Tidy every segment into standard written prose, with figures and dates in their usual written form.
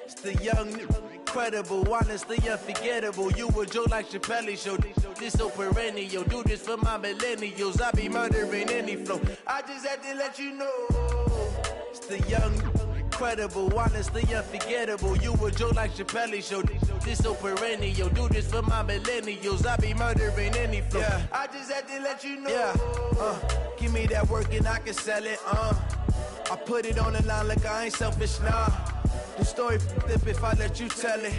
It's the young, incredible, honestly unforgettable. You a joke like Chappelle Show. This so perennial. Do this for my millennials. I be murdering any flow. I just had to let you know. It's the young, incredible, honestly unforgettable. You a joke like Chappelle Show. This so perennial. Do this for my millennials. I be murdering any flow. Yeah. I just had to let you know. Yeah. Give me that work and I can sell it. I put it on the line like I ain't selfish, nah. The story f***ed if I let you tell it.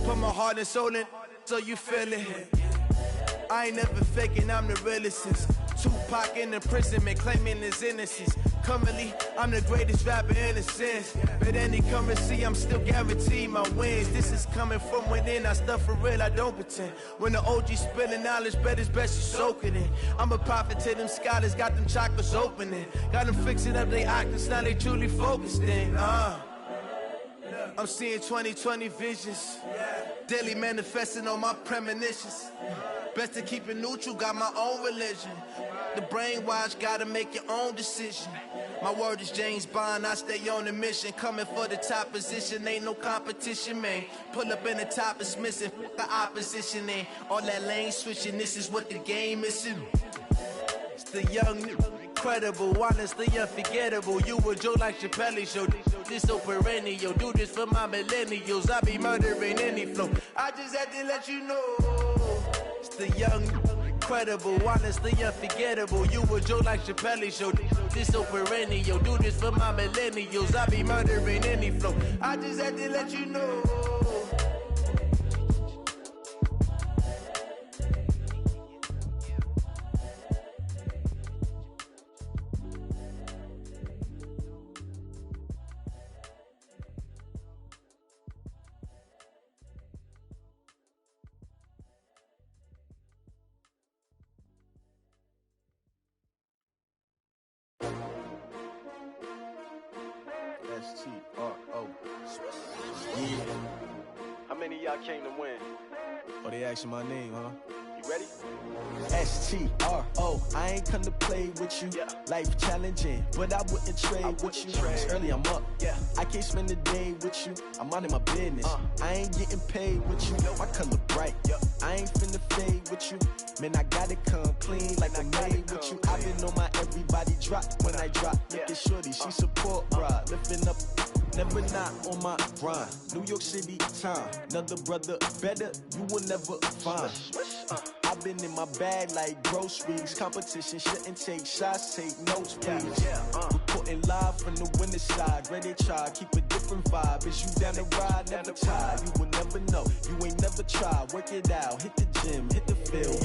Put my heart and soul in so you feel it. I ain't never faking, I'm the realest since Tupac in imprisonment, claiming his innocence. Currently, I'm the greatest rapper in a sense. But any currency, I'm still guaranteed my wins. This is coming from within, I stuff for real, I don't pretend. When the OG spilling knowledge, bet it's best you soak it in. I'm a prophet to them scholars, got them chakras opening. Got them fixing up their octaves, now they truly focused in. I'm seeing 2020 visions, daily manifesting on my premonitions. Best to keep it neutral, got my own religion. The brainwash, gotta make your own decision. My word is James Bond, I stay on the mission. Coming for the top position, ain't no competition, man. Pull up in the top is missing, the opposition ain't. All that lane switching, this is what the game is. It's the young, incredible, honestly unforgettable. You a joke like Chappelle Show. This so perennial. Do this for my millennials. I be murdering any flow. I just had to let you know. It's the young, incredible, honestly unforgettable. You a joke like Chappelle Show. This so perennial. Do this for my millennials. I be murdering any flow. I just had to let you know. XTRO. Yeah. How many of y'all came to win? Oh, they asking my name, huh? You ready? STRO. I ain't come to play with you. Yeah. Life challenging, but I wouldn't trade with you. It's early, I'm up. Yeah. I can't spend the day with you. I'm minding my business. I ain't getting paid with you. My color bright. I ain't finna fade with you. Man, I gotta come clean like I made with you. I've been on my everybody drop when I drop. Look at shorty, she support ride. Lifting up, never not on my grind. New York City time. Another brother better, you will never find. I've been in my bag like groceries. Competition shouldn't take shots, take notes, please. Reporting live from the winter side. Ready to try, keep a different vibe. Is you down the ride, never tired. You will never know, you ain't never tried. Work it out, hit the gym, hit the field.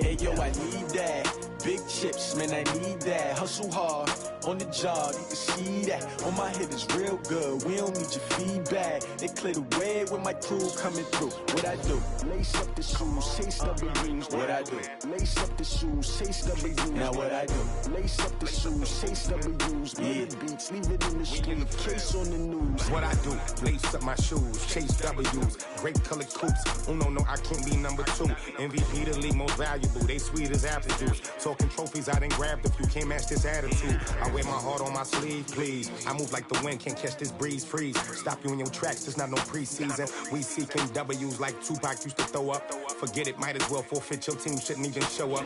Hey yo, I need that. Big chips, man, I need that. Hustle hard, on the job, you can see that. On my head is real good, we don't need your feedback. They clear the way with my crew coming through. What I do? Lace up the shoes, chase W's. What I do? Lace up the shoes, chase W's. Now what I do? Lace up the shoes, chase W's. Yeah. Beats, leave it in the street, case on the news. What I do? Lace up my shoes, chase W's. Great colored coops. Uno, no, I can't be number two. MVP the league most valuable. They sweet as apple juice. Talking trophies, I didn't grab the few. Can't match this attitude. I wear my heart on my sleeve, please. I move like the wind, can't catch this breeze, freeze. Stop you in your tracks, there's not no preseason. We seeking W's like Tupac used to throw up. Forget it, might as well forfeit. Your team shouldn't even show up.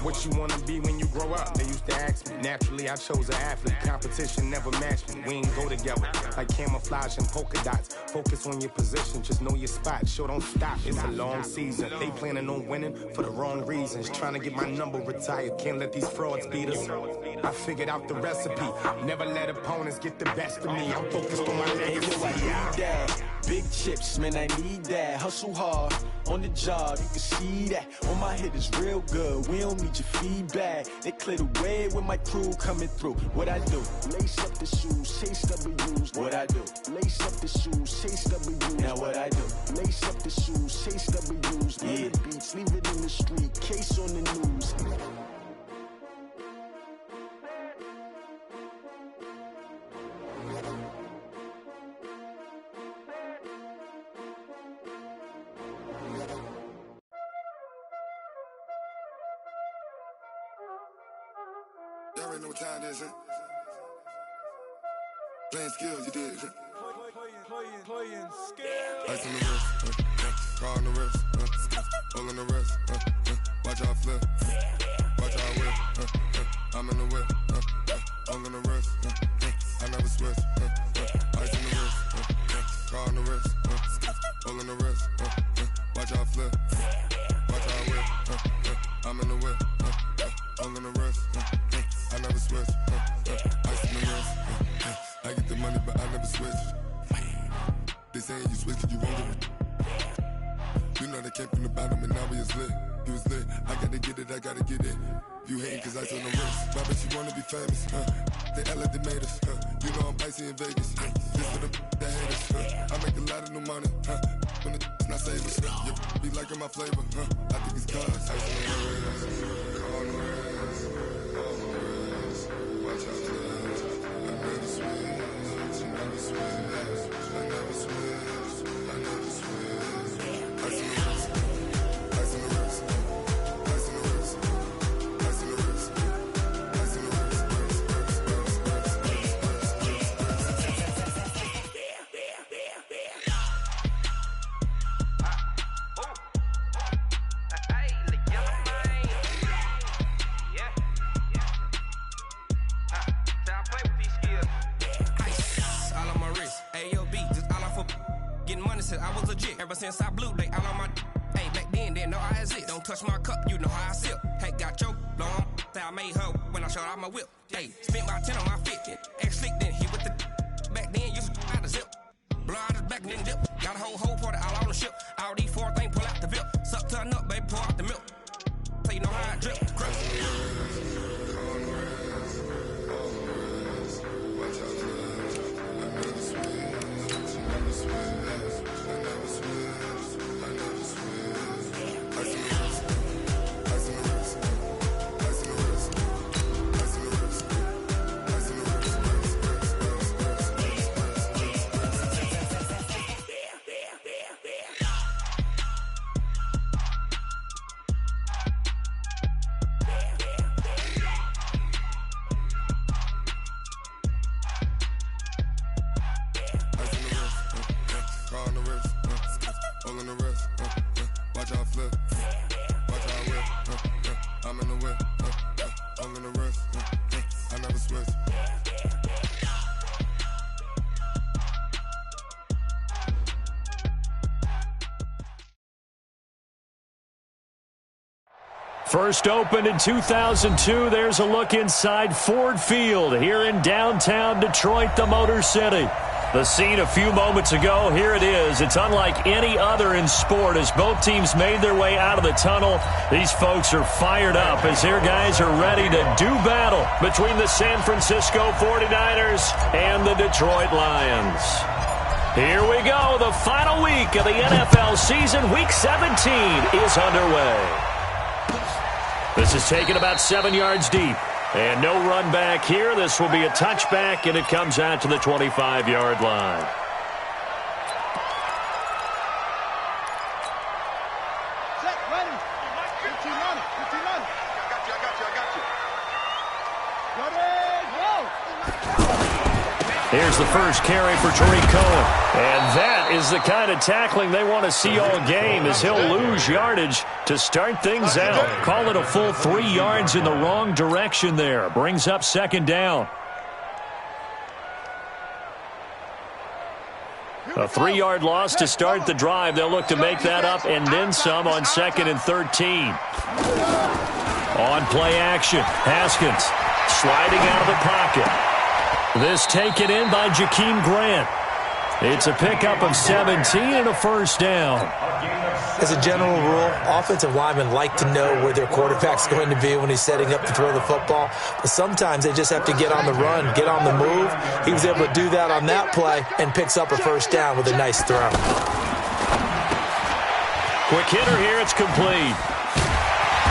What you wanna be when you grow up? They used to ask me. Naturally, I chose an athlete. Competition never matched me. We ain't go together like camouflage and polka dots. Focus on your position, just know your spot. Show don't stop, it's a long season. They planning on winning for the wrong reasons. Trying to get my number retired, can't let these frauds beat us. I figured out the recipe. Never let opponents get the best of me. I'm focused on my legacy. I need that. Big chips, man, I need that. Hustle hard, on the job, you can see that. On my head is real good, we don't need your feedback. They clear the way with my crew coming through. What I do? Lace up the shoes, chase W's. What I do? Lace up the shoes, chase W's. Now what I do? Lace up the shoes, chase W's. Yeah. Beats, leave it in the street, case on the news. know what time it is, huh? Playing skills, you did. Playing skills. Ice on the wrist, car on the wrist, all on the wrist, watch out flip, watch out whip, I'm in the whip, all on the wrist, I never switch, ice on the wrist, car on the wrist, all on the wrist, watch out flip, watch out whip, I'm in the whip, all on the wrist, I never switch, ice on the wrist, I get the money but I never switch. They saying you switch cause you won't get it. You know they came from the bottom and now we is lit. You was lit, I gotta get it, I gotta get it. You hating cause ice on the wrist. Why bet you wanna be famous, They act like they made us, You know I'm icy in Vegas, This for the haters, I make a lot of new money, When it's not savers, You be liking my flavor, I think it's cause ice on the wrist, on the wrist, on the wrist. Watch out for this, I never switch, I never switch. I never switch, I never switch. Ice on the wrist, ice on the wrist, ice on the wrist, ice on the wrist, ice on the wrist, I was legit. Ever since I blew, they all on my hey, back then, didn't know I exist. Don't touch my cup, you know how I sip. Hey, got your blow on. Say I made her when I showed out my whip. Hey, spent about 10 on my fit. Ex-slick, then he with the back then, used to out the zip. Blow out his back and then dip. Got a whole party all on the ship. All these 4 things pull out the VIP. Suck to a nut, baby, pour out the milk. So you know how I drip. First opened in 2002, there's a look inside Ford Field here in downtown Detroit, the Motor City. The scene a few moments ago, here it is. It's unlike any other in sport as both teams made their way out of the tunnel. These folks are fired up as their guys are ready to do battle between the San Francisco 49ers and the Detroit Lions. Here we go. The final week of the NFL season, Week 17, is underway. This is taken about 7 yards deep. And no run back here. This will be a touchback, and it comes out to the 25-yard line. Set, ready. 15 on it. 15 on it. I got you. Ready, go. Here's the first carry for Tariq Cohen. And that is the kind of tackling they want to see all game as he'll lose yardage to start things out. Call it a full 3 yards in the wrong direction there. Brings up second down. A 3-yard loss to start the drive. They'll look to make that up and then some on 2nd and 13. On play action, Haskins sliding out of the pocket. This taken in by Jakeem Grant. It's a pickup of 17 and a first down. As a general rule, offensive linemen like to know where their quarterback's going to be when he's setting up to throw the football. But sometimes they just have to get on the run, get on the move. He was able to do that on that play and picks up a first down with a nice throw. Quick hitter here, it's complete.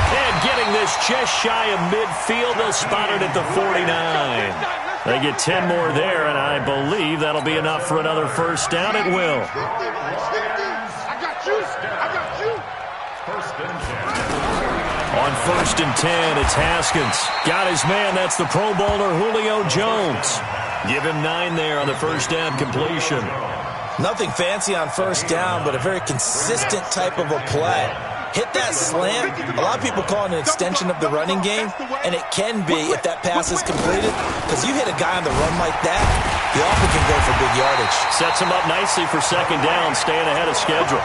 And getting this just shy of midfield, they'll spot it at the 49. They get 10 more there, and I believe that'll be enough for another first down. It will. I got you. On 1st and 10, it's Haskins. Got his man. That's the Pro Bowler Julio Jones. Give him 9 there on the first down completion. Nothing fancy on first down, but a very consistent type of a play. Hit that slant. A lot of people call it an extension of the running game, and it can be if that pass is completed, because you hit a guy on the run like that, you often can go for big yardage. Sets him up nicely for second down, staying ahead of schedule.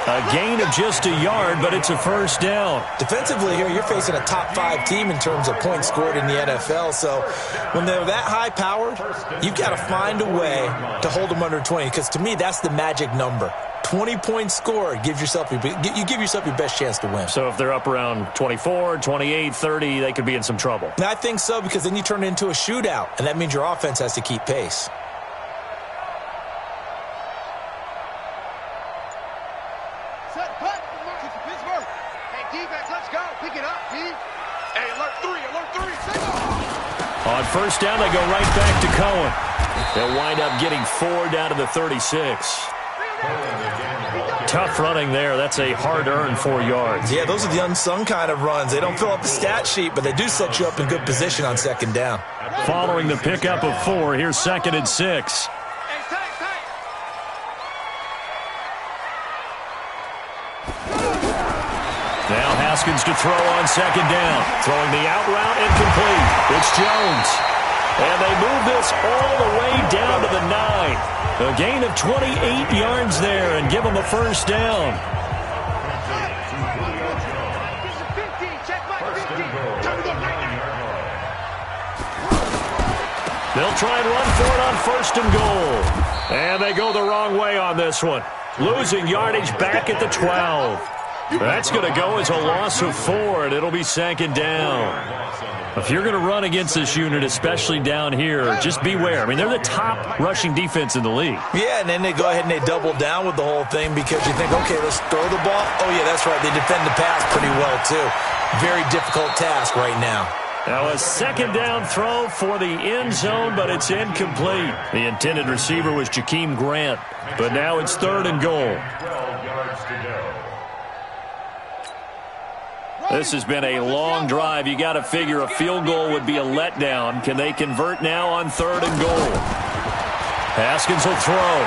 A gain of just a yard, but it's a first down. Defensively here, you're facing a top 5 team in terms of points scored in the NFL. So when they're that high-powered, you've got to find a way to hold them under 20, because to me, that's the magic number. 20 points scored, you give yourself your best chance to win. So if they're up around 24, 28, 30, they could be in some trouble. And I think so, because then you turn it into a shootout, and that means your offense has to keep pace. Set, cut, mark it to Pittsburgh. Hey, defense, let's go. Pick it up, D. Hey, alert 3, signal. On first down, they go right back to Cohen. They'll wind up getting 4 down to the 36. Tough running there. That's a hard-earned 4 yards. Yeah, those are the unsung kind of runs. They don't fill up the stat sheet, but they do set you up in good position on second down. Following the pickup of 4, here's 2nd and 6. Now Haskins to throw on second down. Throwing the out route incomplete. It's Jones. And they move this all the way down to the 9. A gain of 28 yards there and give them a first down. They'll try and run for it on 1st and goal. And they go the wrong way on this one. Losing yardage back at the 12. That's going to go as a loss of 4, and it'll be 2nd down. If you're going to run against this unit, especially down here, just beware. I mean, they're the top rushing defense in the league. Yeah, and then they go ahead and they double down with the whole thing because you think, okay, let's throw the ball. Oh, yeah, that's right. They defend the pass pretty well, too. Very difficult task right now. Now a 2nd down throw for the end zone, but it's incomplete. The intended receiver was Jakeem Grant, but now it's 3rd and goal. This has been a long drive. You got to figure a field goal would be a letdown. Can they convert now on 3rd and goal? Haskins will throw.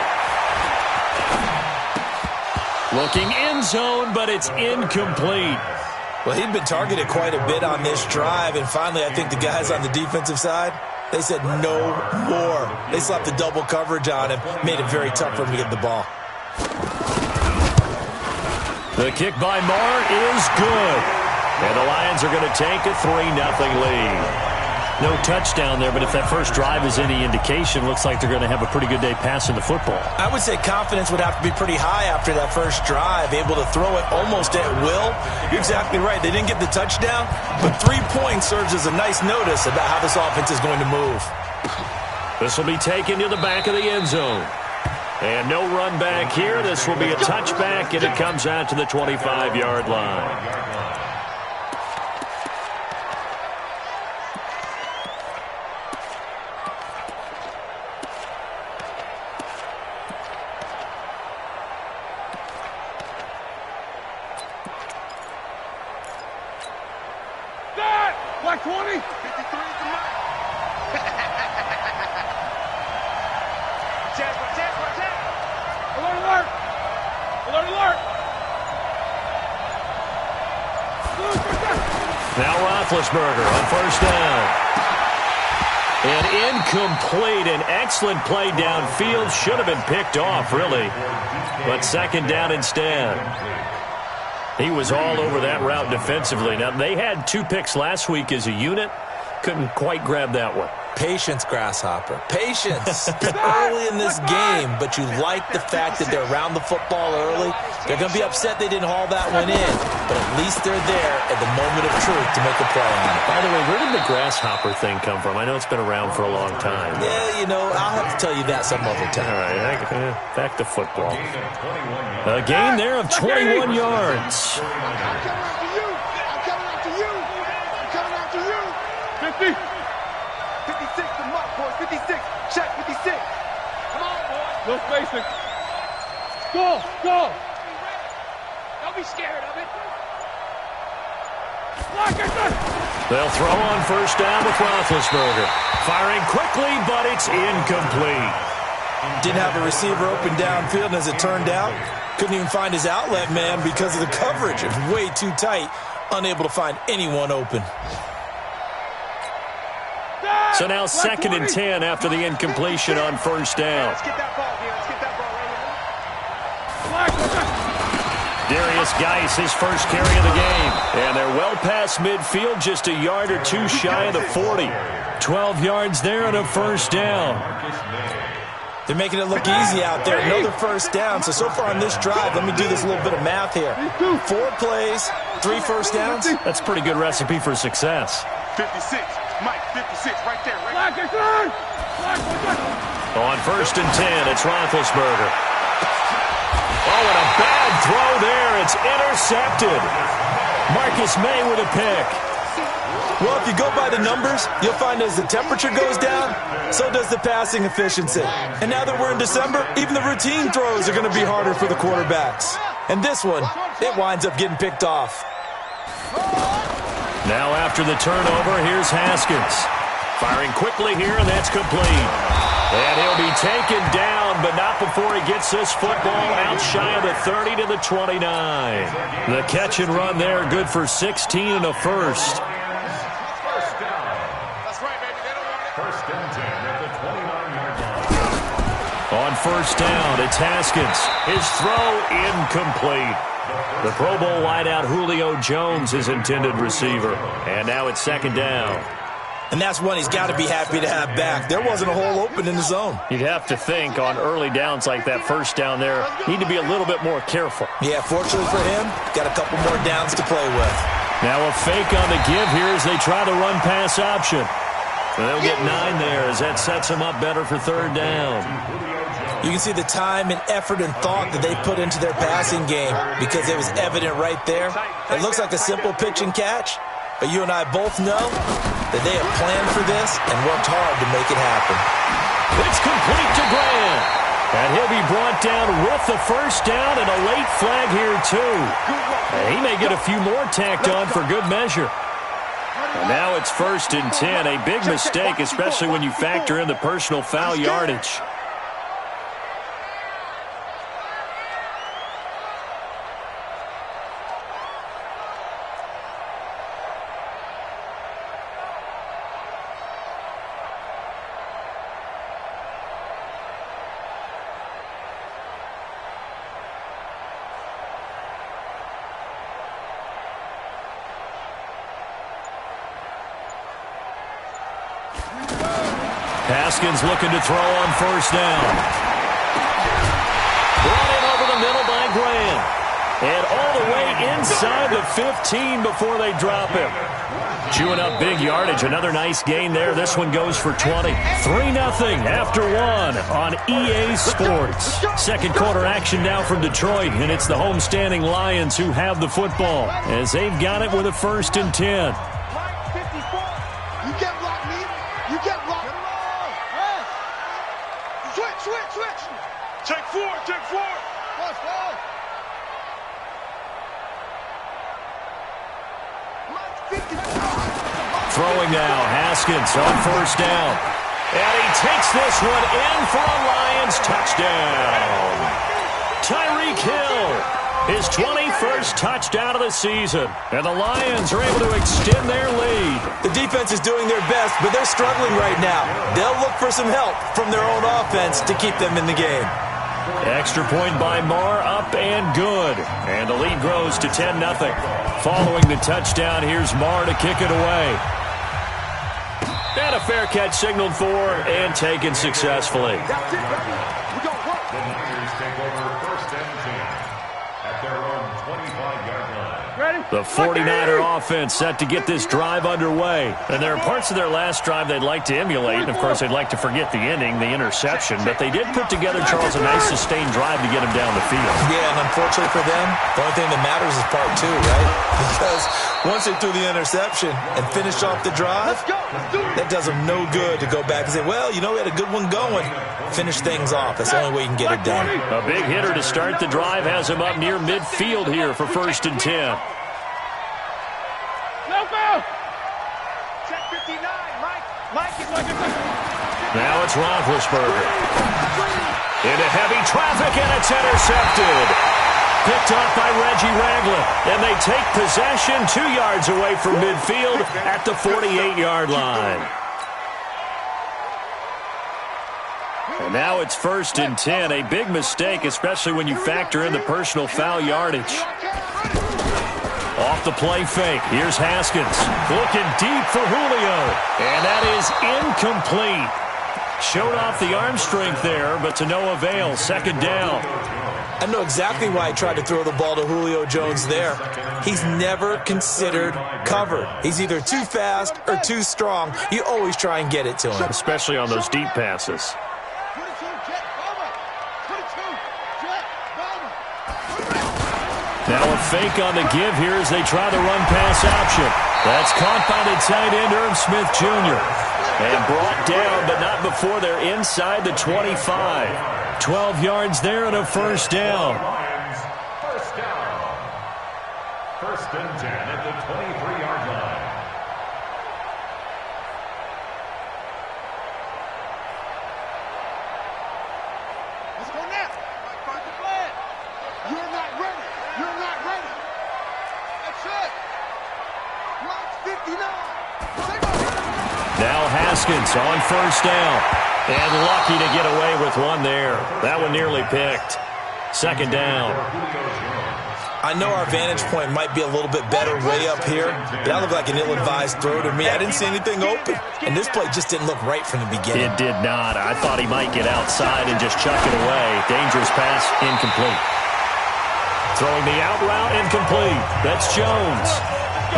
Looking end zone, but it's incomplete. Well, he'd been targeted quite a bit on this drive, and finally I think the guys on the defensive side, they said no more. They slapped the double coverage on him, made it very tough for him to get the ball. The kick by Marr is good. And the Lions are going to take a 3-0 lead. No touchdown there, but if that first drive is any indication, looks like they're going to have a pretty good day passing the football. I would say confidence would have to be pretty high after that first drive, able to throw it almost at will. You're exactly right. They didn't get the touchdown, but 3 points serves as a nice notice about how this offense is going to move. This will be taken to the back of the end zone. And no run back here. This will be a touchback, and it comes out to the 25-yard line. Black 20. 53 is the mark. Watch out. Alert. Now Roethlisberger on first down. An incomplete, an excellent play downfield. Should have been picked off, really. But 2nd down instead. He was all over that route defensively. Now, they had 2 picks last week as a unit. Couldn't quite grab that one. Patience, Grasshopper. Patience. Early in this game, but you like the fact that they're around the football early. They're going to be upset they didn't haul that one in, but at least they're there at the moment of truth to make a play on it. By the way, where did the Grasshopper thing come from? I know it's been around for a long time. Yeah, you know, I'll have to tell you that some other time. All right, back to football. A gain there of 21 yards. I'm coming after you. 50. 56, the mark, boys. 56. Check, 56. Come on, boys. No spacing. Go. Don't be scared of it. They'll throw on first down with Roethlisberger. Firing quickly, but it's incomplete. Didn't have a receiver open downfield, and as it turned out, couldn't even find his outlet man because of the coverage. It was way too tight, unable to find anyone open. So now 2nd and 10 after the incompletion on first down. Let's get that ball here. Let's get that ball right here. Darius Geis, his first carry of the game. And they're well past midfield, just a yard or two shy of the 40. 12 yards there and a first down. They're making it look easy out there. Another first down. So far on this drive, let me do this little bit of math here. 4 plays, 3 first downs. That's a pretty good recipe for success. 56. Mike, 56, right there. On first and 10, it's Roethlisberger. Oh, and a bad throw there. It's intercepted. Marcus May with a pick. Well, if you go by the numbers, you'll find as the temperature goes down, so does the passing efficiency. And now that we're in December, even the routine throws are going to be harder for the quarterbacks. And this one, it winds up getting picked off. Now after the turnover, here's Haskins. Firing quickly here, and that's complete. And he'll be taken down, but not before he gets this football out shy of the 30 to the 29. The catch and run there, good for 16 and a first. First and 10 at the 29-yard line. On first down, it's Haskins. His throw incomplete. The Pro Bowl wideout Julio Jones, his intended receiver. And now it's 2nd down. And that's one he's got to be happy to have back. There wasn't a hole open in the zone. You'd have to think on early downs like that first down there, need to be a little bit more careful. Yeah, fortunately for him, got a couple more downs to play with. Now a fake on the give here as they try the run-pass option. They'll get 9 there as that sets them up better for 3rd down. You can see the time and effort and thought that they put into their passing game because it was evident right there. It looks like a simple pitch and catch, but you and I both know that they have planned for this and worked hard to make it happen. It's complete to Grant. And he'll be brought down with the first down and a late flag here too. He may get a few more tacked on for good measure. And now it's 1st and 10. A big mistake, especially when you factor in the personal foul yardage. Haskins looking to throw on first down. Brought in over the middle by Grant. And all the way inside the 15 before they drop him. Chewing up big yardage. Another nice gain there. This one goes for 20. 3-0 after 1 on EA Sports. Second quarter action now from Detroit, and it's the homestanding Lions who have the football as they've got it with a 1st and 10. Take forward. Throwing now, Haskins on first down. And he takes this one in for a Lions touchdown. Tyreek Hill, his 21st touchdown of the season. And the Lions are able to extend their lead. The defense is doing their best, but they're struggling right now. They'll look for some help from their own offense to keep them in the game. Extra point by Marr, up and good. And the lead grows to 10-0. Following the touchdown, here's Marr to kick it away. And a fair catch signaled for and taken successfully. The Niners take over 1st and 10 at their own 25-yard line. The 49er offense set to get this drive underway. And there are parts of their last drive they'd like to emulate. And, of course, they'd like to forget the ending, the interception. But they did put together, Charles, a nice sustained drive to get him down the field. Yeah, and unfortunately for them, the only thing that matters is part 2, right? Because once they threw the interception and finished off the drive, that does them no good to go back and say, well, you know, we had a good one going. Finish things off. That's the only way you can get it done. A big hitter to start the drive has him up near midfield here for 1st and 10. Now it's Roethlisberger. Into heavy traffic, and it's intercepted. Picked off by Reggie Ragland. And they take possession 2 yards away from midfield at the 48-yard line. And now it's 1st and 10. A big mistake, especially when you factor in the personal foul yardage. Off the play fake. Here's Haskins. Looking deep for Julio. And that is incomplete. Showed off the arm strength there, but to no avail. 2nd down. I know exactly why he tried to throw the ball to Julio Jones there. He's never considered covered. He's either too fast or too strong. You always try and get it to him. Especially on those deep passes. Now a fake on the give here as they try the run-pass option. That's caught by the tight end, Irv Smith Jr. And brought down, but not before they're inside the 25. 12 yards there and a 1st down. First down. 1st and 10 at the 23-yard line. Let's go now. Fight the flag. You're not ready. You're not ready. That's it. Watch 59. Now Haskins on 1st down. And lucky to get away with one there. That one nearly picked. 2nd down. I know our vantage point might be a little bit better way up here, but that looked like an ill-advised throw to me. I didn't see anything open, and this play just didn't look right from the beginning. It did not. I thought he might get outside and just chuck it away. Dangerous pass, incomplete. Throwing the out route, incomplete. That's Jones.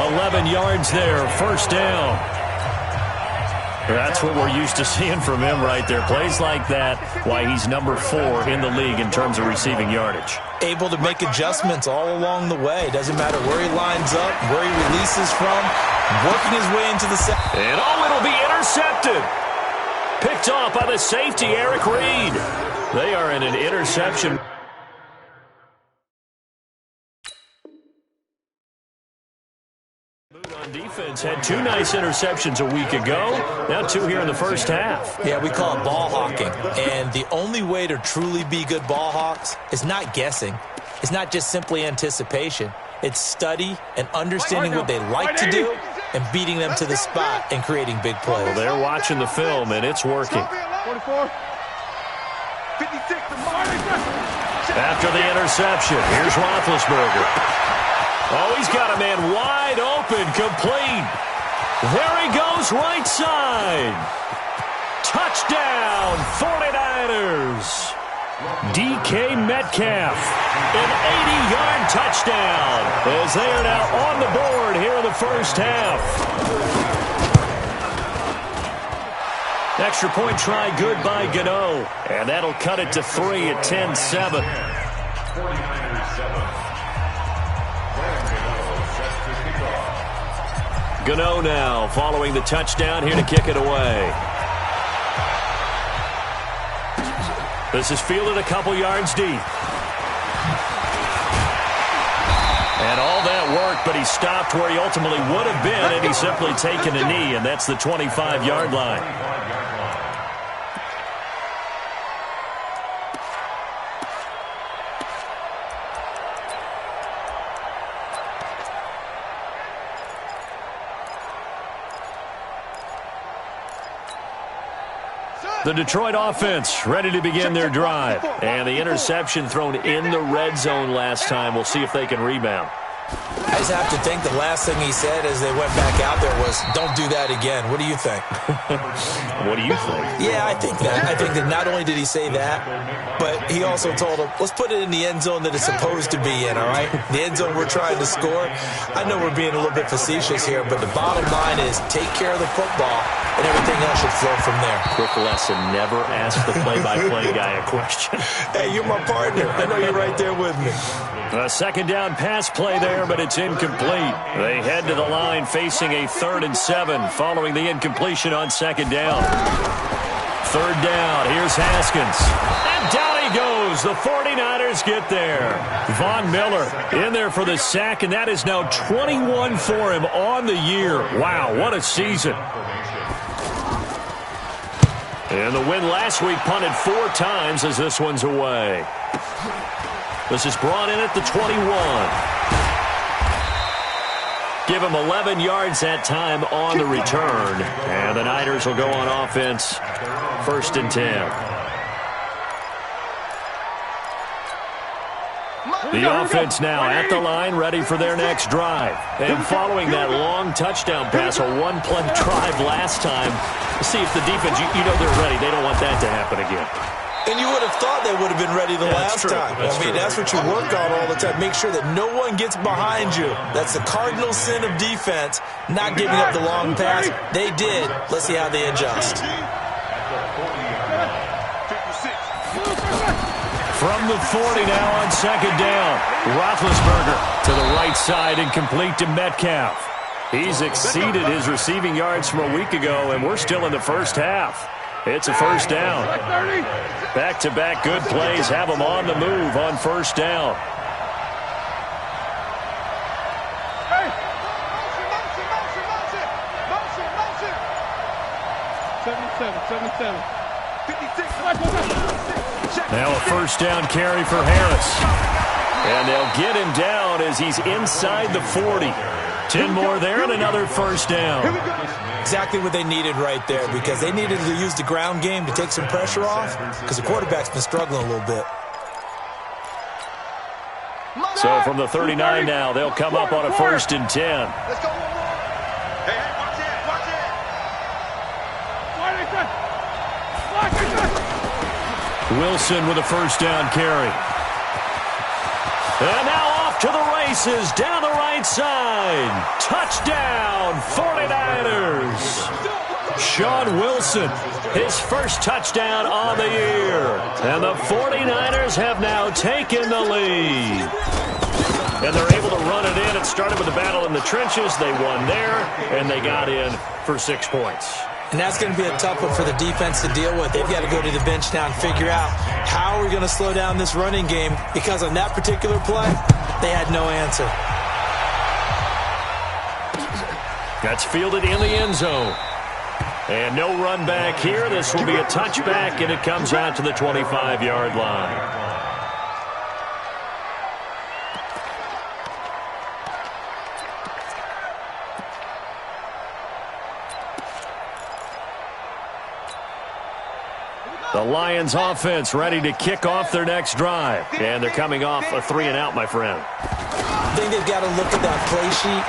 11 yards there, 1st down. That's what we're used to seeing from him right there. Plays like that, why he's number 4 in the league in terms of receiving yardage. Able to make adjustments all along the way. Doesn't matter where he lines up, where he releases from, working his way into the set. And it'll be intercepted. Picked off by the safety, Eric Reed. They are in an interception. On defense, had 2 nice interceptions a week ago. Now 2 here in the 1st half. Yeah, we call it ball hawking. And the only way to truly be good ball hawks is not guessing. It's not just simply anticipation. It's study and understanding what they like to do and beating them to the spot and creating big plays. Well, they're watching the film, and it's working. 44. 56. After the interception, here's Roethlisberger. Oh, he's got a man wide open, complete. There he goes, right side. Touchdown, 49ers. DK Metcalf, an 80-yard touchdown, as they are now on the board here in the 1st half. Extra point try good by Gano, and that'll cut it to 3 at 10-7. 49ers 7. Gano now following the touchdown here to kick it away. This is fielded a couple yards deep. And all that worked, but he stopped where he ultimately would have been, and he's simply taken a knee, and that's the 25-yard line. The Detroit offense ready to begin their drive. And the interception thrown in the red zone last time. We'll see if they can rebound. I just have to think the last thing he said as they went back out there was, don't do that again. What do you think? What do you think? Yeah, I think that. I think that not only did he say that, but he also told him, let's put it in the end zone that it's supposed to be in, all right? The end zone we're trying to score. I know we're being a little bit facetious here, but the bottom line is take care of the football, and everything else should flow from there. Quick lesson, never ask the play-by-play guy a question. Hey, you're my partner. I know you're right there with me. A 2nd down pass play there, but it's incomplete. They head to the line facing a 3rd and 7 following the incompletion on 2nd down. 3rd down, here's Haskins. And down he goes. The 49ers get there. Von Miller in there for the sack, and that is now 21 for him on the year. Wow, what a season. And the win last week punted 4 times as this one's away. This is brought in at the 21. Give him 11 yards that time on the return. And the Niners will go on offense, 1st and 10. The offense now at the line, ready for their next drive. And following that long touchdown pass, a one-play drive last time, see if the defense, you know they're ready. They don't want that to happen again. And you would have thought they would have been ready the last time. That's what you work on all the time. Make sure that no one gets behind you. That's the cardinal sin of defense, not giving up the long pass. They did. Let's see how they adjust. From the 40 now on 2nd down. Roethlisberger to the right side and complete to Metcalf. He's exceeded his receiving yards from a week ago, and we're still in the first half. It's a 1st down. Back-to-back good plays have them on the move on 1st down. Now a 1st down carry for Harris. And they'll get him down as he's inside the 40. 10 more there and another 1st down. Exactly what they needed right there, because they needed to use the ground game to take some pressure off, because the quarterback's been struggling a little bit. So from the 39 now, they'll come up on a 1st and 10. Let's go one more. Hey, watch it, watch it. Wilson with a 1st down carry. And now off to the races, down the right side. Touchdown, 49ers. Sean Wilson, his first touchdown on the year. And the 49ers have now taken the lead. And they're able to run it in. It started with the battle in the trenches. They won there, and they got in for 6 points. And that's going to be a tough one for the defense to deal with. They've got to go to the bench now and figure out how are we going to slow down this running game, because on that particular play, they had no answer. That's fielded in the end zone. And no run back here. This will be a touchback, and it comes out to the 25-yard line. The Lions offense ready to kick off their next drive. And thee coming off a 3-and-out, my friend. I think they've got to look at that play sheet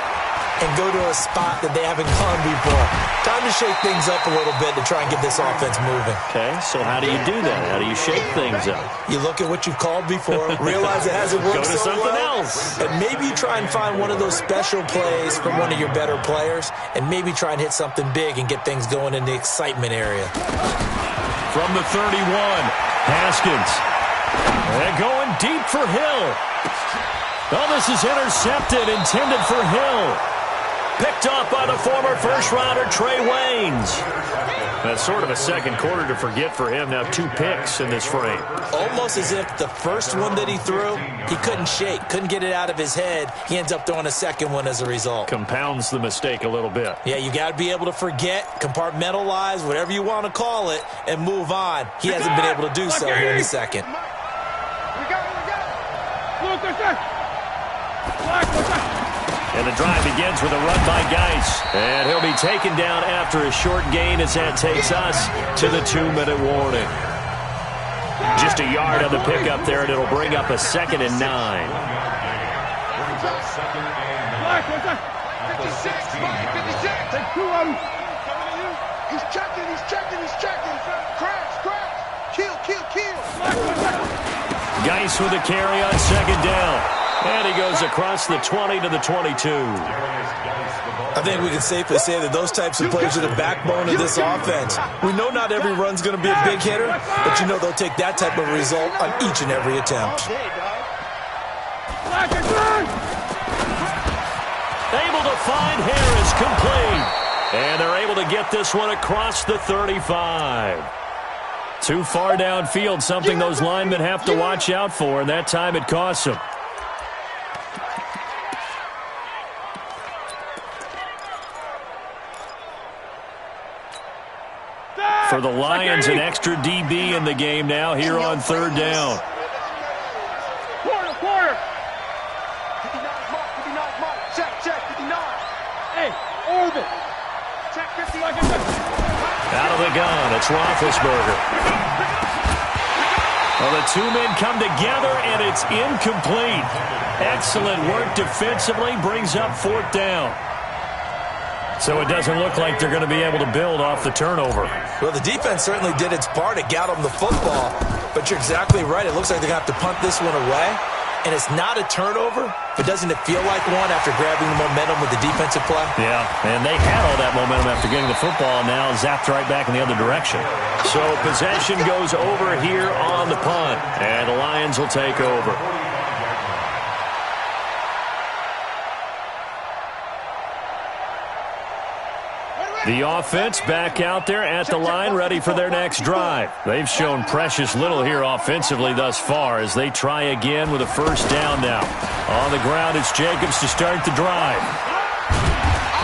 and go to a spot that they haven't gone before. Time to shake things up a little bit to try and get this offense moving. Okay, so how do you do that? How do you shake things up? You look at what you've called before, realize it hasn't worked so so something well, else. and maybe try and find one of those special plays from one of your better players, and maybe try and hit something big and get things going in the excitement area. From the 31, Haskins. And going deep for Hill. Oh, this is intercepted, intended for Hill. Picked off by the former first-rounder Trey Waynes. That's sort of a second quarter to forget for him. Now 2 picks in this frame. Almost as if the first one that he threw, he couldn't shake, couldn't get it out of his head. He ends up throwing a second one as a result. Compounds the mistake a little bit. Yeah, you got to be able to forget, compartmentalize, whatever you want to call it, and move on. He hasn't been able to do so here in the second. And the drive begins with a run by Geis. And he'll be taken down after a short gain as that takes us to the 2-minute warning. Just a yard on the pickup there, and it'll bring up a 2nd and 9. 56, Mike, 56. Take 2 of them. He's checking. Crash. Kill. Geis with a carry on 2nd down. And he goes across the 20 to the 22. I think we can safely say that those types of plays are the backbone of this offense. We know not every run's going to be a big hitter, but you know they'll take that type of result on each and every attempt. Able to find Harris, complete. And they're able to get this one across the 35. Too far downfield, something those linemen have to watch out for, and that time it costs them. For the Lions, an extra DB in the game now here on third down. Quarter. 59 mark. Check, 59. Hey, orbit. Check 50 like a Out of the gun, it's Roethlisberger. Well, the two men come together, and it's incomplete. Excellent work defensively, brings up fourth down. So it doesn't look like they're going to be able to build off the turnover. Well, the defense certainly did its part. It got them the football. But you're exactly right. It looks like they're going to have to punt this one away. And it's not a turnover, but doesn't it feel like one after grabbing the momentum with the defensive play? Yeah, and they had all that momentum after getting the football, and now zapped right back in the other direction. So possession goes over here on the punt, and the Lions will take over. The offense back out there at the line, ready for their next drive. They've shown precious little here offensively thus far as they try again with a first down now. On the ground, it's Jacobs to start the drive.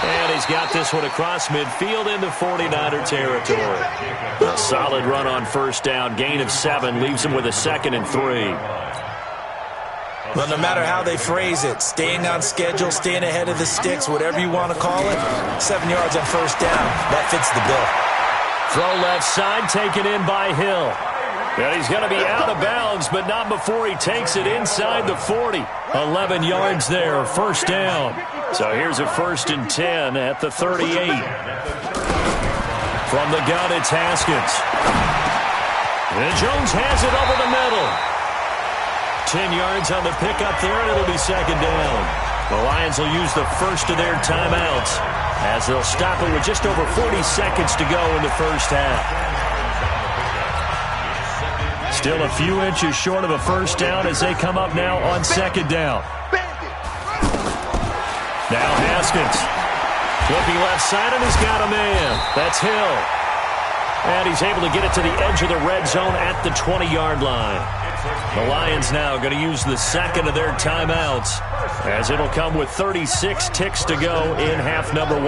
And he's got this one across midfield into 49er territory. A solid run on first down, gain of 7, leaves him with a 2nd and 3. Well, no matter how they phrase it, staying on schedule, staying ahead of the sticks, whatever you want to call it, 7 yards on first down, that fits the bill. Throw left side, taken in by Hill. And he's going to be out of bounds, but not before he takes it inside the 40. 11 yards there, first down. So here's a 1st and 10 at the 38. From the gun, it's Haskins. And Jones has it over the middle. 10 yards on the pickup there, and it'll be 2nd down. The Lions will use the first of their timeouts as they'll stop it with just over 40 seconds to go in the first half. Still a few inches short of a first down as they come up now on 2nd down. Now Haskins. Flipping left side, and he's got a man. That's Hill. And he's able to get it to the edge of the red zone at the 20-yard line. The Lions now going to use the 2nd of their timeouts as it'll come with 36 ticks to go in half number 1.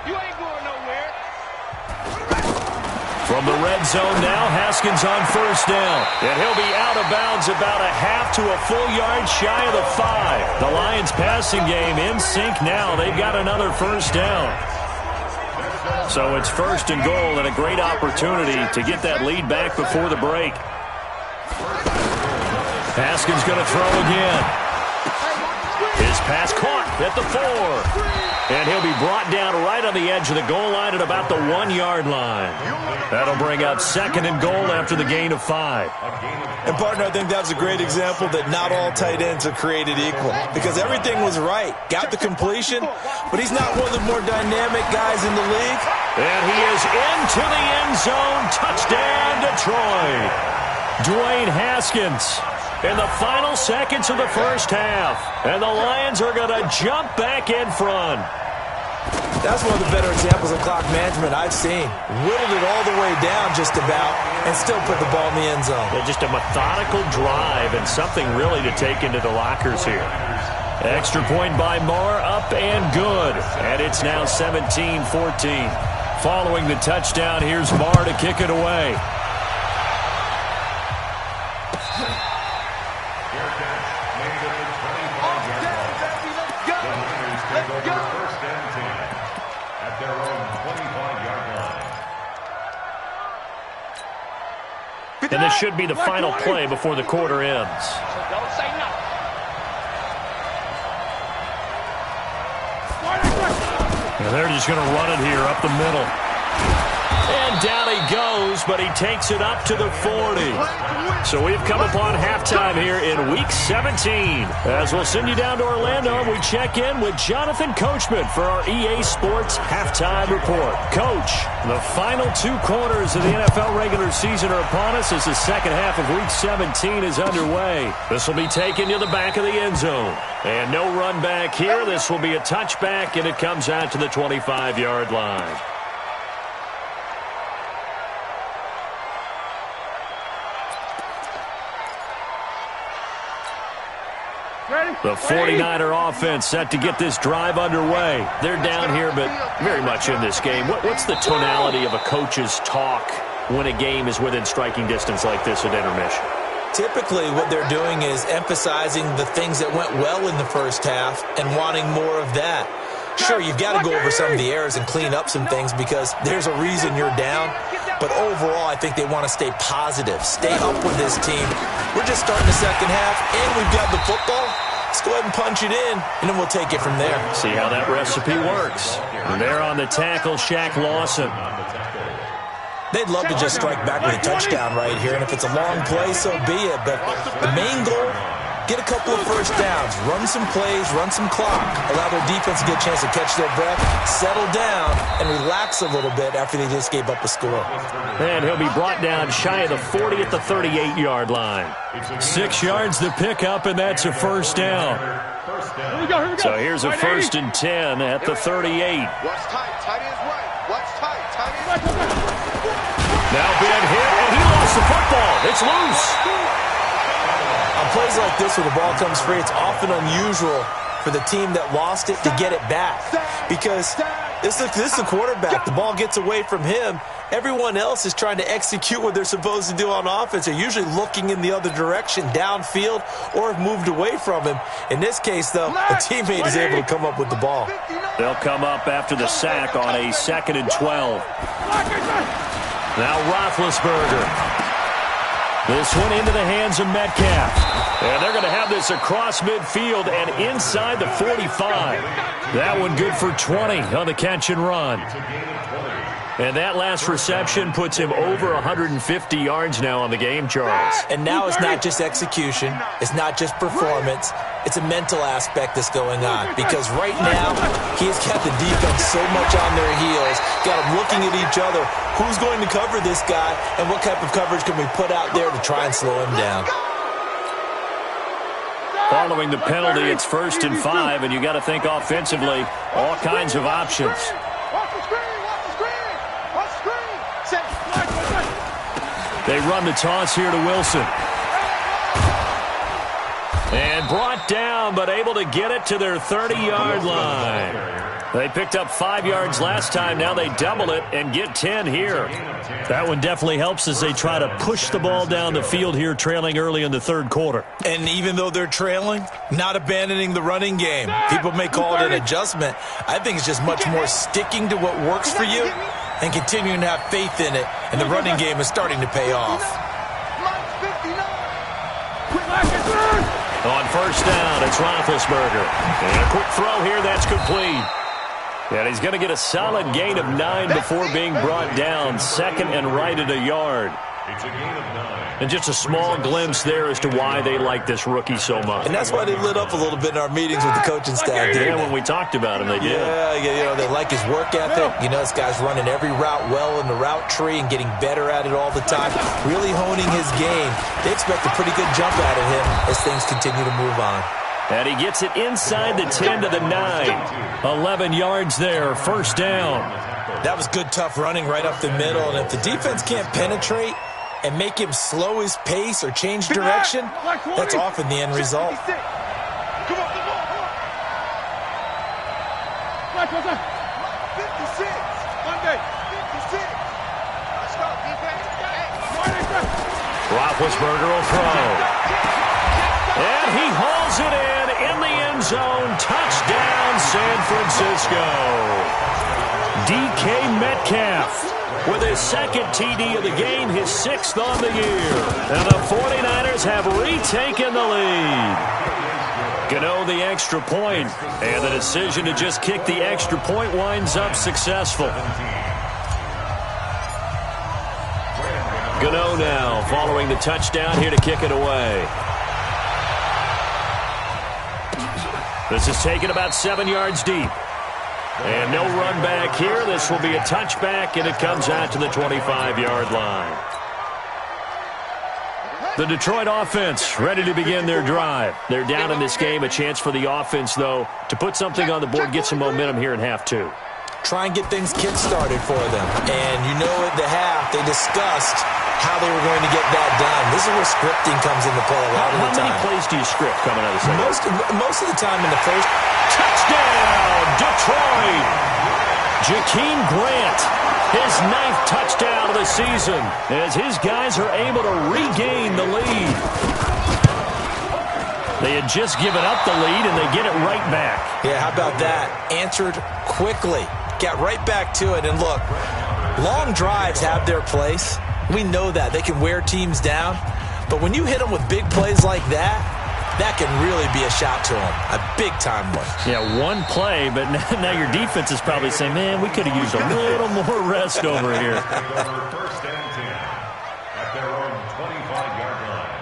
You ain't going nowhere. From the red zone now, Haskins on first down. And he'll be out of bounds about a half to a full yard shy of the 5. The Lions passing game in sync now. They've got another first down. So it's 1st and goal and a great opportunity to get that lead back before the break. Haskins going to throw again. His pass caught at the 4. And he'll be brought down right on the edge of the goal line at about the 1-yard line. That'll bring up 2nd and goal after the gain of 5. And, partner, I think that's a great example that not all tight ends are created equal because everything was right. Got the completion, but he's not one of the more dynamic guys in the league. And he is into the end zone. Touchdown, Detroit. Dwayne Haskins in the final seconds of the first half. And the Lions are going to jump back in front. That's one of the better examples of clock management I've seen. Whittled it all the way down just about and still put the ball in the end zone. Yeah, just a methodical drive and something really to take into the lockers here. Extra point by Marr, up and good. And it's now 17-14. Following the touchdown, here's Marr to kick it away. And this should be the final play before the quarter ends. Don't say nothing. And they're just going to run it here up the middle. And down he goes, but he takes it up to the 40. So we've come upon halftime here in Week 17. As we'll send you down to Orlando, and we check in with Jonathan Coachman for our EA Sports Halftime Report. Coach, the final 2 quarters of the NFL regular season are upon us as the second half of Week 17 is underway. This will be taken to the back of the end zone. And no run back here. This will be a touchback, and it comes out to the 25-yard line. The 49er offense set to get this drive underway. They're down here, but very much in this game. What's the tonality of a coach's talk when a game is within striking distance like this at intermission? Typically, what they're doing is emphasizing the things that went well in the first half and wanting more of that. Sure, you've got to go over some of the errors and clean up some things because there's a reason you're down. But overall, I think they want to stay positive, stay up with this team. We're just starting the second half, and we've got the football. Let's go ahead and punch it in, and then we'll take it from there. See how that recipe works. And there on the tackle, Shaq Lawson. They'd love to just strike back with a touchdown right here, and if it's a long play, so be it. But the main goal, get a couple of first downs, run some plays, run some clock, allow their defense to get a chance to catch their breath, settle down, and relax a little bit after they just gave up a score. And he'll be brought down shy of the 40 at the 38-yard line. 6 yards the pickup, and that's a first down. Here we go. So here's a 1st and 10 at the 38. Watch tight. Tight ends right. Watch tight. Tight ends right. Now Ben hit, and he lost the football. It's loose. On plays like this where the ball comes free, it's often unusual for the team that lost it to get it back. Because this is the quarterback. The ball gets away from him. Everyone else is trying to execute what they're supposed to do on offense. They're usually looking in the other direction, downfield, or have moved away from him. In this case, though, the teammate is able to come up with the ball. They'll come up after the sack on a 2nd and 12. Now Roethlisberger. This one into the hands of Metcalf. And they're going to have this across midfield and inside the 45. That one good for 20 on the catch and run. And that last reception puts him over 150 yards now on the game, Charles. And now it's not just execution. It's not just performance. It's a mental aspect that's going on. Because right now, he's got the defense so much on their heels, got them looking at each other. Who's going to cover this guy, and what type of coverage can we put out there to try and slow him down? Following the penalty, it's 1st and 5, and you got to think offensively, all kinds of options. They run the toss here to Wilson. And brought down, but able to get it to their 30-yard line. They picked up 5 yards last time. Now they double it and get 10 here. That one definitely helps as they try to push the ball down the field here, trailing early in the third quarter. And even though they're trailing, not abandoning the running game. People may call it an adjustment. I think it's just much more sticking to what works for you and continuing to have faith in it. And the running game is starting to pay off. On 1st down, it's Roethlisberger. And a quick throw here, that's complete. And he's going to get a solid gain of 9 before being brought down. 2nd and right at a yard. It's a gain of 9. And just a small glimpse there as to why they like this rookie so much. And that's why they lit up a little bit in our meetings with the coaching staff. Yeah, when we talked about him, they did. Yeah, they like his work ethic. You know, this guy's running every route well in the route tree and getting better at it all the time. Really honing his game. They expect a pretty good jump out of him as things continue to move on. And he gets it inside the 10 to the 9. 11 yards there, 1st down. That was good, tough running right up the middle. And if the defense can't penetrate and make him slow his pace or change direction, that's often the end result. 56. Monday. 56. Let's go, defense. Roethlisberger will throw. And he hauls it in the end zone. Touchdown, San Francisco. DK Metcalf with his 2nd TD of the game, his 6th on the year. And the 49ers have retaken the lead. Gano the extra point, and the decision to just kick the extra point winds up successful. Gano now following the touchdown here to kick it away. This is taken about 7 yards deep. And no run back here. This will be a touchback, and it comes out to the 25-yard line. The Detroit offense ready to begin their drive. They're down in this game. A chance for the offense, though, to put something on the board, get some momentum here in half 2. Try and get things kick-started for them. And you know at the half, they discussed how they were going to get that done. This is where scripting comes into play a lot of the time. How many plays do you script coming out of the second? Most of the time in the first. Touchdown, Detroit! Jakeem Grant, his 9th touchdown of the season, as his guys are able to regain the lead. They had just given up the lead, and they get it right back. Yeah, how about that? Answered quickly. Got right back to it. And look, long drives have their place. We know that. They can wear teams down. But when you hit them with big plays like that, that can really be a shot to them. A big-time one. Yeah, one play, but now your defense is probably saying, man, we could have used a little more rest over here. First and 10 at their own 25-yard line.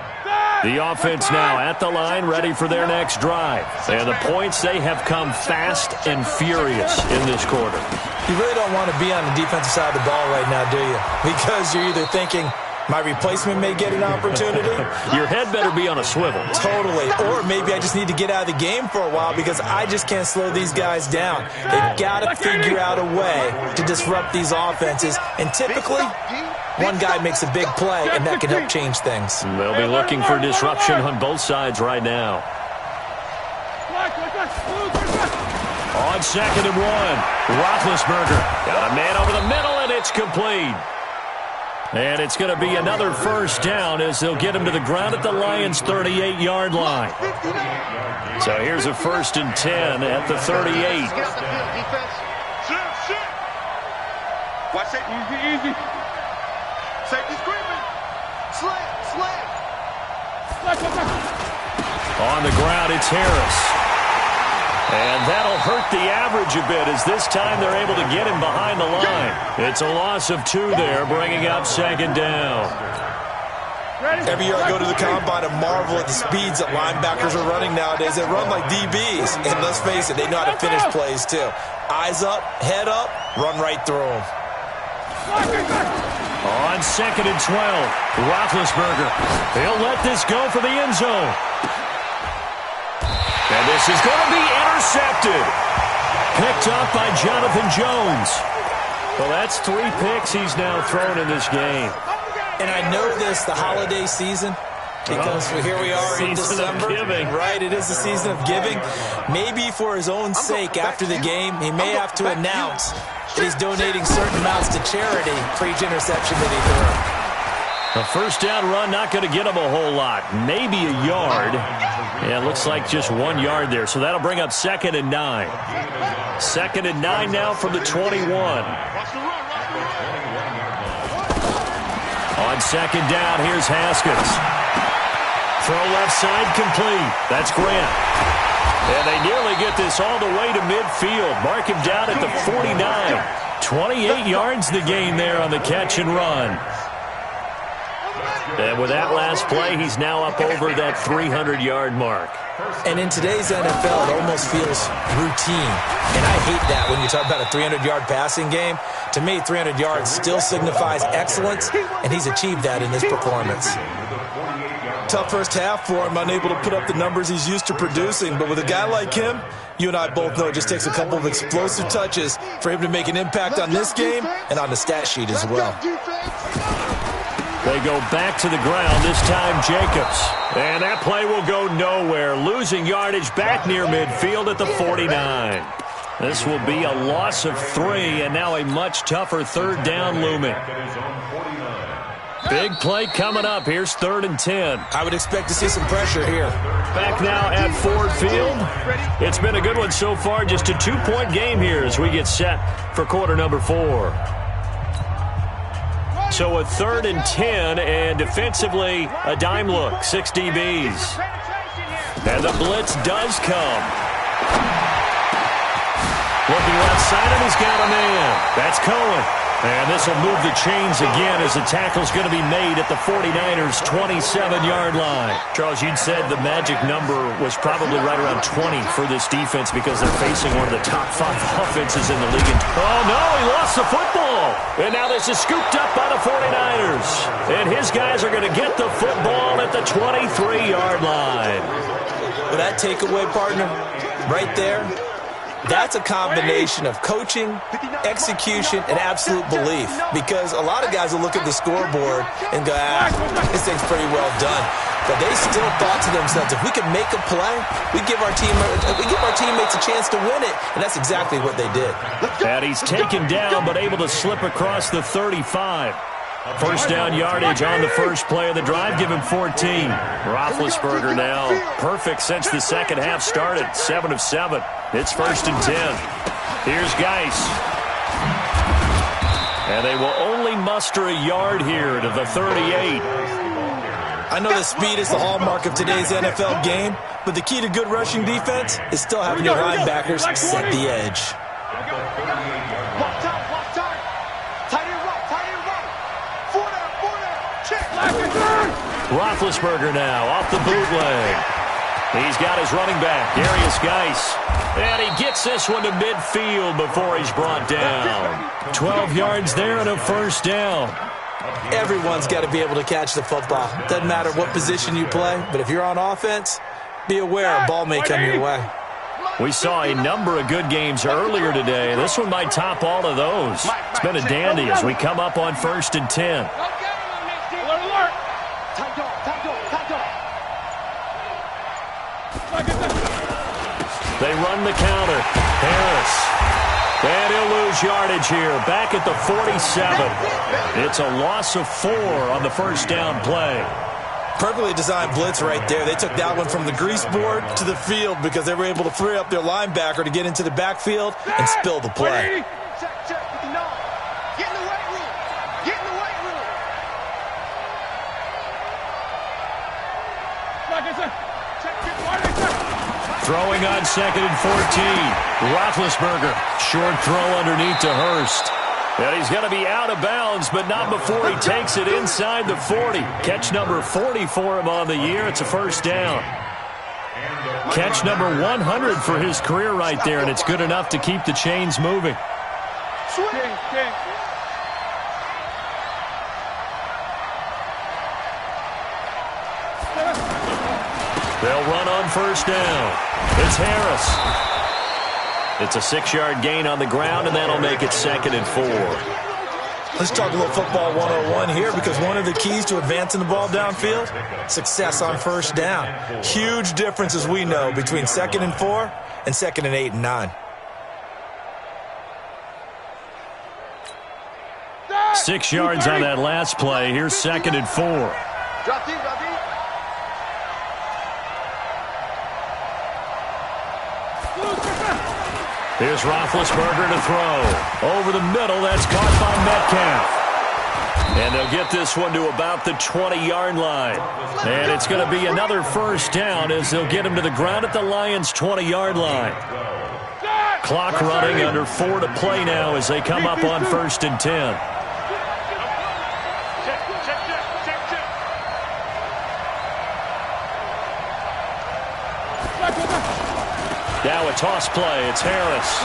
The offense now at the line, ready for their next drive. And the points, they have come fast and furious in this quarter. You really don't want to be on the defensive side of the ball right now, do you? Because you're either thinking, my replacement may get an opportunity. Your head better be on a swivel. Totally. Or maybe I just need to get out of the game for a while because I just can't slow these guys down. They've got to figure out a way to disrupt these offenses. And typically, one guy makes a big play, and that can help change things. They'll be looking for disruption on both sides right now. On 2nd and 1, Roethlisberger got a man over the middle, and it's complete. And it's going to be another first down as they'll get him to the ground at the Lions' 38-yard line. So here's a 1st and 10 at the 38. Watch it. Easy. Safety screaming. Slam. On the ground, it's Harris. And that'll hurt the average a bit as this time they're able to get him behind the line. It's a loss of 2 there, bringing up 2nd down. Every year I go to the combine and marvel at the speeds that linebackers are running nowadays. They run like DBs. And let's face it, they know how to finish plays too. Eyes up, head up, run right through them. On 2nd and 12, Roethlisberger. He'll let this go for the end zone. And this is going to be intercepted. Picked up by Jonathan Jones. Well, that's 3 picks he's now thrown in this game. And I know this, the holiday season, because here we are in December. Right, it is the season of giving. Maybe for his own sake, after the game, he may have to announce that he's donating certain amounts to charity for each interception that he threw. A first down run, not going to get him a whole lot. Maybe a yard. Yeah, it looks like just 1 yard there. So that'll bring up 2nd and 9. 2nd and 9 now from the 21. On 2nd down, here's Haskins. Throw left side complete. That's Grant. And they nearly get this all the way to midfield. Mark him down at the 49. 28 yards the gain there on the catch and run. And with that last play, he's now up over that 300-yard mark. And in today's NFL, it almost feels routine. And I hate that when you talk about a 300-yard passing game. To me, 300 yards still signifies excellence, and he's achieved that in this performance. Tough first half for him, unable to put up the numbers he's used to producing. But with a guy like him, you and I both know it just takes a couple of explosive touches for him to make an impact on this game and on the stat sheet as well. They go back to the ground, this time Jacobs. And that play will go nowhere, losing yardage back near midfield at the 49. This will be a loss of 3, and now a much tougher 3rd down looming. Big play coming up. Here's 3rd and 10. I would expect to see some pressure here. Back now at Ford Field. It's been a good one so far, just a 2-point game here as we get set for quarter number 4. So a 3rd and 10, and defensively, a dime look, 6 DBs. And the blitz does come. Looking left side, and he's got a man. That's Cohen. And this will move the chains again as the tackle's going to be made at the 49ers' 27-yard line. Charles, you'd said the magic number was probably right around 20 for this defense because they're facing one of the top 5 offenses in the league. Oh, no, he lost the football. And now this is scooped up by the 49ers. And his guys are going to get the football at the 23-yard line. Well, that takeaway, partner, right there, That's a combination of coaching, execution, and absolute belief. Because a lot of guys will look at the scoreboard and go, this thing's pretty well done. But they still thought to themselves, if we can make a play, we give our teammates a chance to win it. And that's exactly what they did. And he's taken down, but able to slip across the 35. First down yardage on the first play of the drive. Give him 14. Roethlisberger now perfect since the second half started. 7 of 7. It's 1st and 10. Here's Geis. And they will only muster a yard here to the 38. I know that speed is the hallmark of today's NFL game, but the key to good rushing defense is still having your linebackers set the edge. Roethlisberger now off the bootleg. He's got his running back, Darius Geis. And he gets this one to midfield before he's brought down. 12 yards there and a first down. Everyone's got to be able to catch the football. Doesn't matter what position you play, but if you're on offense, be aware a ball may come your way. We saw a number of good games earlier today. This one might top all of those. It's been a dandy as we come up on 1st and 10. They run the counter. Harris. And he'll lose yardage here. Back at the 47. It's a loss of 4 on the first down play. Perfectly designed blitz right there. They took that one from the grease board to the field because they were able to free up their linebacker to get into the backfield and spill the play. Throwing on 2nd and 14. Roethlisberger. Short throw underneath to Hurst. And he's going to be out of bounds, but not before he takes it inside the 40. Catch number 40 for him on the year. It's a first down. Catch number 100 for his career right there, and it's good enough to keep the chains moving. They'll run on first down. It's Harris. It's a 6-yard gain on the ground, and that'll make it 2nd and 4. Let's talk a little football 101 here, because one of the keys to advancing the ball downfield, success on first down. Huge difference, as we know, between 2nd and 4 and 2nd and 8 and 9. 6 yards on that last play. Here's 2nd and 4. Here's Roethlisberger to throw. Over the middle, that's caught by Metcalf. And they'll get this one to about the 20-yard line. And it's going to be another first down as they'll get him to the ground at the Lions' 20-yard line. Clock running, under 4 to play now as they come up on 1st and 10. Now a toss play. It's Harris.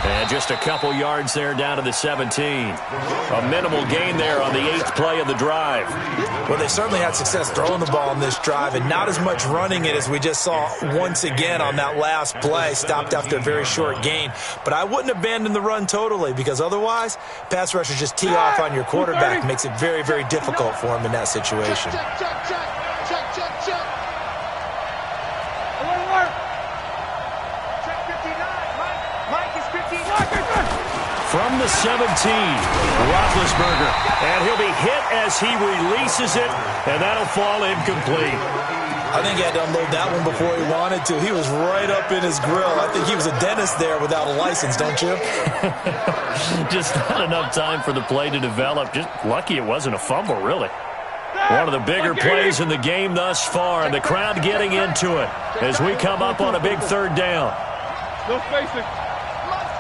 And just a couple yards there down to the 17. A minimal gain there on the 8th play of the drive. Well, they certainly had success throwing the ball on this drive, and not as much running it as we just saw once again on that last play. Stopped after a very short gain. But I wouldn't abandon the run totally, because otherwise, pass rushers just tee off on your quarterback. Makes it very, very difficult for him in that situation. From the 17, Roethlisberger, and he'll be hit as he releases it, and that'll fall incomplete. I think he had to unload that one before he wanted to. He was right up in his grill. I think he was a dentist there without a license, don't you? Just not enough time for the play to develop. Just lucky it wasn't a fumble, really. One of the bigger plays in the game thus far, and the crowd getting into it as we come up on a big 3rd down. No spacing.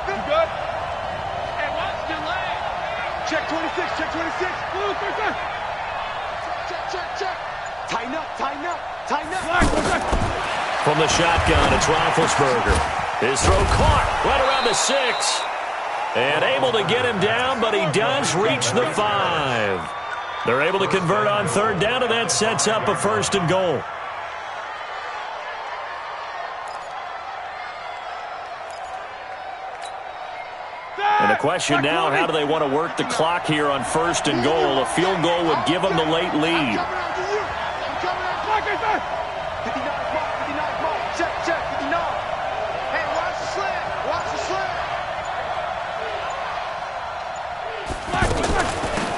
You good? Check 26, check 26. Check. Tighten up. From the shotgun, it's Roethlisberger. His throw caught right around the 6. And able to get him down, but he does reach the 5. They're able to convert on 3rd down, and that sets up a 1st and goal. question now, how do they want to work the clock here on 1st and goal? A field goal would give them the late lead.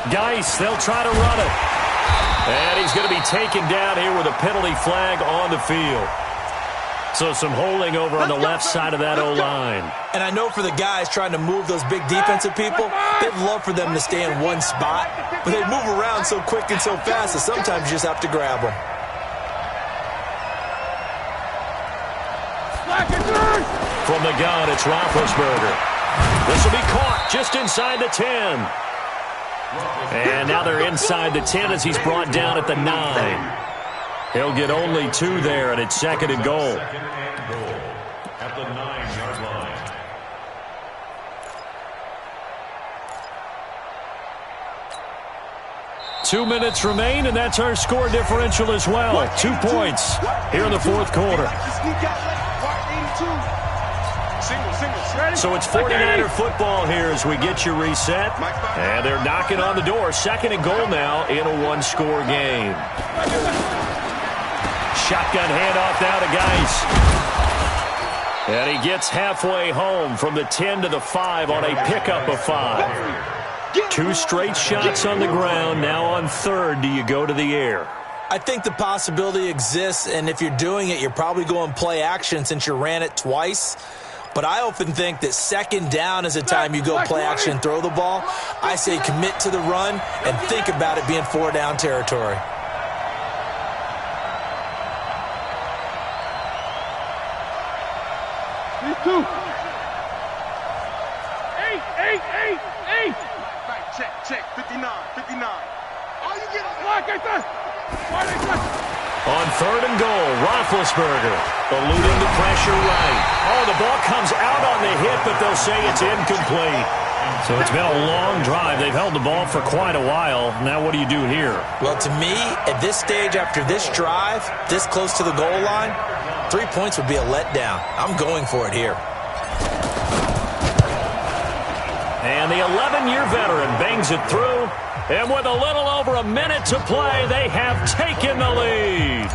Geis, they'll try to run it. And he's going to be taken down here with a penalty flag on the field. So some holding over on the left side of that O-line. And I know for the guys trying to move those big defensive people, they'd love for them to stay in one spot. But they move around so quick and so fast that sometimes you just have to grab them. From the gun, it's Roethlisberger. This will be caught just inside the 10. And now they're inside the 10 as he's brought down at the 9. He'll get only 2 there, and it's 2nd and goal. At the 9-yard line. Two minutes remain, and that's our score differential as well. 2 points here in the 4th quarter. So it's 49er football here as we get you reset. And they're knocking on the door. 2nd and goal now in a 1-score game. Shotgun handoff now to Geis. And he gets halfway home from the 10 to the 5 on a pickup of 5. 2 straight shots on the ground. Now on 3rd, do you go to the air? I think the possibility exists, and if you're doing it, you're probably going play action since you ran it twice. But I often think that 2nd down is the time you go play action and throw the ball. I say commit to the run and think about it being 4-down territory. Check, 59. All you get is black right there. On 3rd and goal, Roethlisberger eluding the pressure right. Oh, the ball comes out on the hit, but they'll say it's incomplete. So it's been a long drive. They've held the ball for quite a while. Now what do you do here? Well, to me, at this stage after this drive, this close to the goal line, 3 points would be a letdown. I'm going for it here. And the 11-year veteran bangs it through. And with a little over a minute to play, they have taken the lead.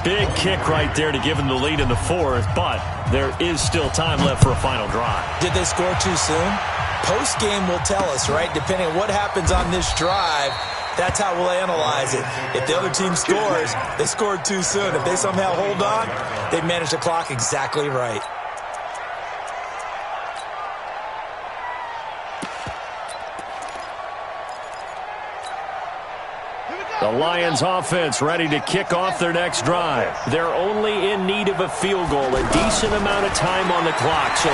Big kick right there to give them the lead in the 4th, but there is still time left for a final drive. Did they score too soon? Post-game will tell us, right? Depending on what happens on this drive, that's how we'll analyze it. If the other team scores, they scored too soon. If they somehow hold on, they managed the clock exactly right. The Lions offense ready to kick off their next drive. They're only in need of a field goal, a decent amount of time on the clock. So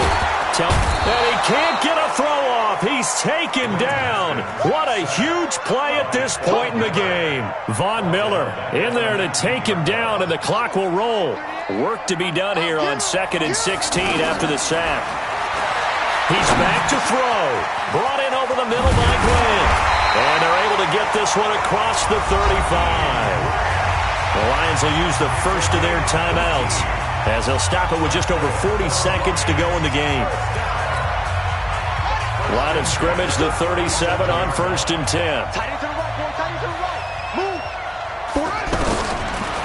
and he can't get a throw off. He's taken down. What a huge play at this point in the game. Von Miller in there to take him down, and the clock will roll. Work to be done here on 2nd and 16 after the sack. He's back to throw. Brought in over the middle by Glenn. And they're able to get this one across the 35. The Lions will use the first of their timeouts as they'll stop it with just over 40 seconds to go in the game. Line of scrimmage, the 37 on 1st and 10.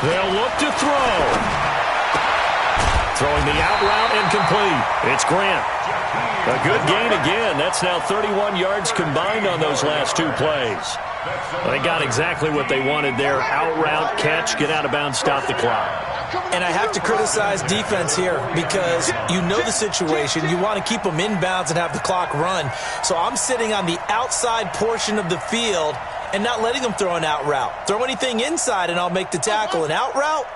They'll look to throw. Throwing the out route incomplete. It's Grant. A good gain again. That's now 31 yards combined on those last 2 plays. They got exactly what they wanted there. Out route, catch, get out of bounds, stop the clock. And I have to criticize defense here because you know the situation. You want to keep them inbounds and have the clock run. So I'm sitting on the outside portion of the field and not letting them throw an out route. Throw anything inside and I'll make the tackle. An out route?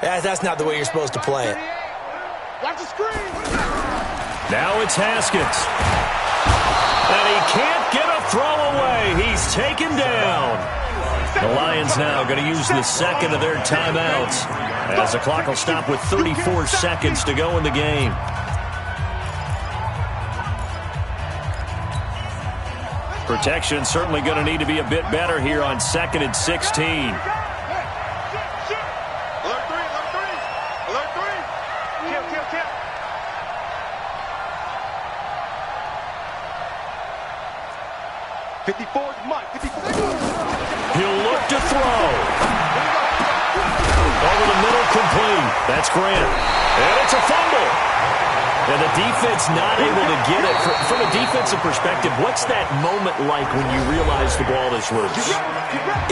That's not the way you're supposed to play it. Watch the screen. Now it's Haskins. And he can't get a throw away. He's taken down. The Lions now going to use the 2nd of their timeouts as the clock will stop with 34 seconds to go in the game. Protection certainly going to need to be a bit better here on 2nd and 16. 54 is Mike. 54. He'll look to throw. Over the middle, complete. That's Grant. And it's a fumble. And the defense not able to get it. From a defensive perspective, what's that moment like when you realize the ball is loose?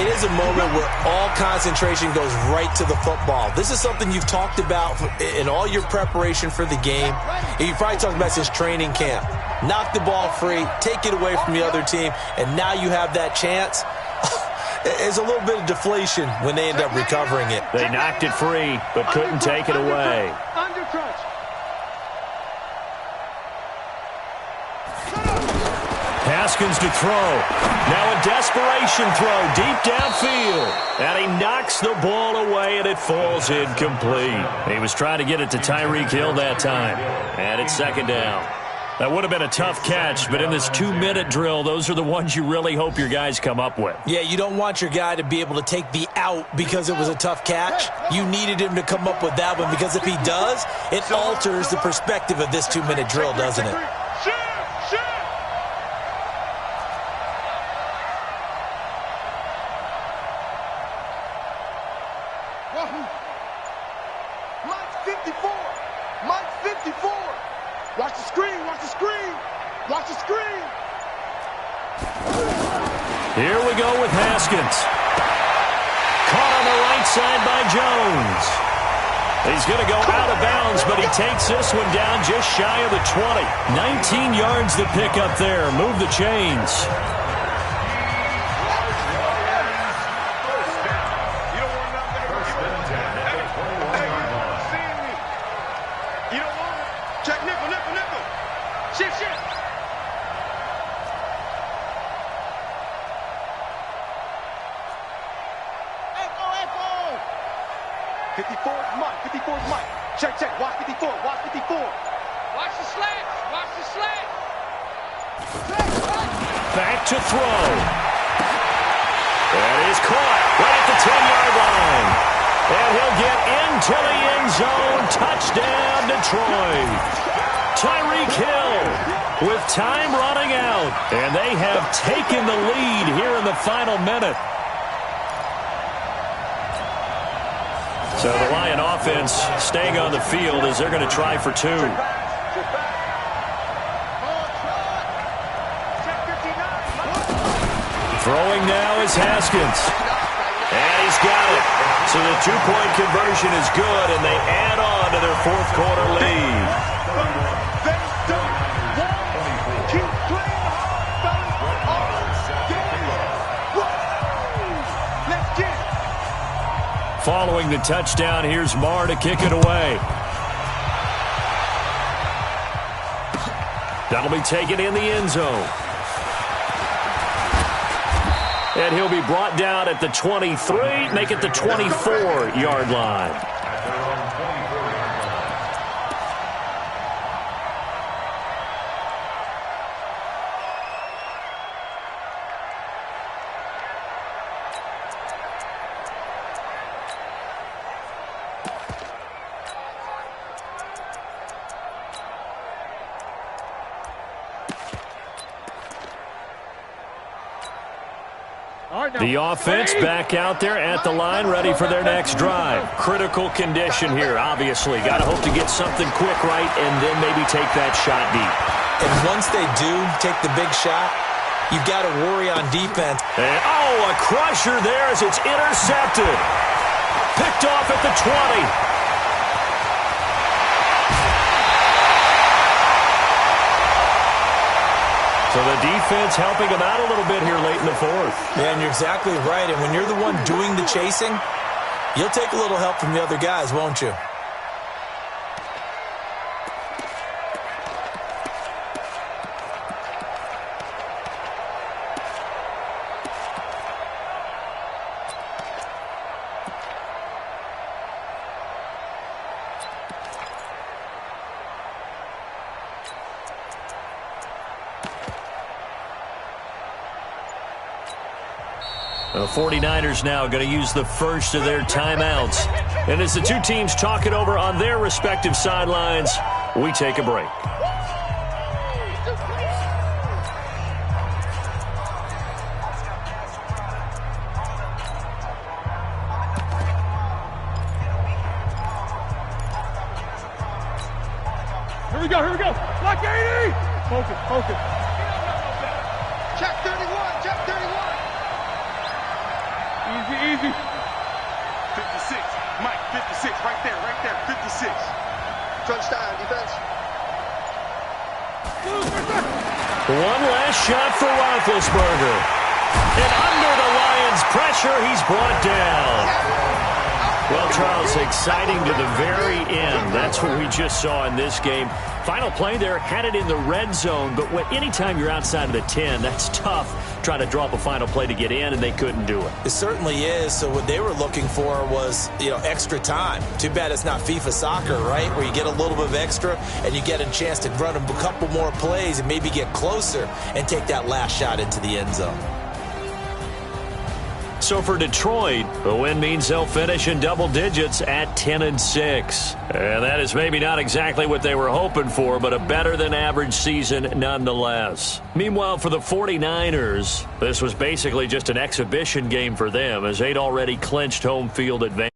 It is a moment where all concentration goes right to the football. This is something you've talked about in all your preparation for the game. You've probably talked about since training camp. Knock the ball free, take it away from the other team, and now you have that chance. There's a little bit of deflation when they end up recovering it. They knocked it free, but couldn't take it away. Under crunch. Haskins to throw. Now a desperation throw deep downfield. And he knocks the ball away, and it falls incomplete. He was trying to get it to Tyreek Hill that time. And it's second down. That would have been a tough catch, but in this 2-minute drill, those are the ones you really hope your guys come up with. Yeah, you don't want your guy to be able to take the out because it was a tough catch. You needed him to come up with that one because if he does, it alters the perspective of this 2-minute drill, doesn't it? Mike 54. Mike 54. Watch the screen. Watch the screen. Watch the screen. Here we go with Haskins. Caught on the right side by Jones. He's going to go out of bounds, but he takes this one down just shy of the 20. 19 yards to pick up there. Move the chains. Shift. 54 is Mike. 54 is Mike. Check. Watch 54. Watch 54. Watch the slants. Watch the slants. Back to throw. And he's caught right at the 10-yard line. And he'll get into the end zone. Touchdown, Detroit. Tyreek Hill with time running out. And they have taken the lead here in the final minute. So the Lion offense staying on the field as they're going to try for two. Throwing now is Haskins. And he's got it. So the two-point conversion is good, and they add on to their fourth quarter lead. Following the touchdown, here's Marr to kick it away. That'll be taken in the end zone. And he'll be brought down at the 23, make it the 24-yard line. The offense back out there at the line, ready for their next drive. Critical condition here, obviously. Got to hope to get something quick right and then maybe take that shot deep. And once they do take the big shot, you've got to worry on defense. And, a crusher there as it's intercepted. Picked off at the 20. So the defense helping them out a little bit here late in the fourth. Yeah, and you're exactly right. And when you're the one doing the chasing, you'll take a little help from the other guys, won't you? The 49ers now going to use the first of their timeouts. And as the two teams talk it over on their respective sidelines, we take a break. Here we go. Block 80. Focus. Check 31. Easy. 56. Mike, 56. Right there. 56. Touchdown, defense. One last shot for Roethlisberger. And under the Lions' pressure, he's brought down. Well, Charles, exciting to the very end. That's what we just saw in this game. Final play there, had it in the red zone, but anytime you're outside of the 10, that's tough trying to draw up a final play to get in, and they couldn't do it. It certainly is. So what they were looking for was, extra time. Too bad it's not FIFA soccer, right, where you get a little bit of extra and you get a chance to run a couple more plays and maybe get closer and take that last shot into the end zone. So for Detroit, the win means they'll finish in double digits at 10-6. And that is maybe not exactly what they were hoping for, but a better-than-average season nonetheless. Meanwhile, for the 49ers, this was basically just an exhibition game for them, as they'd already clinched home field advantage.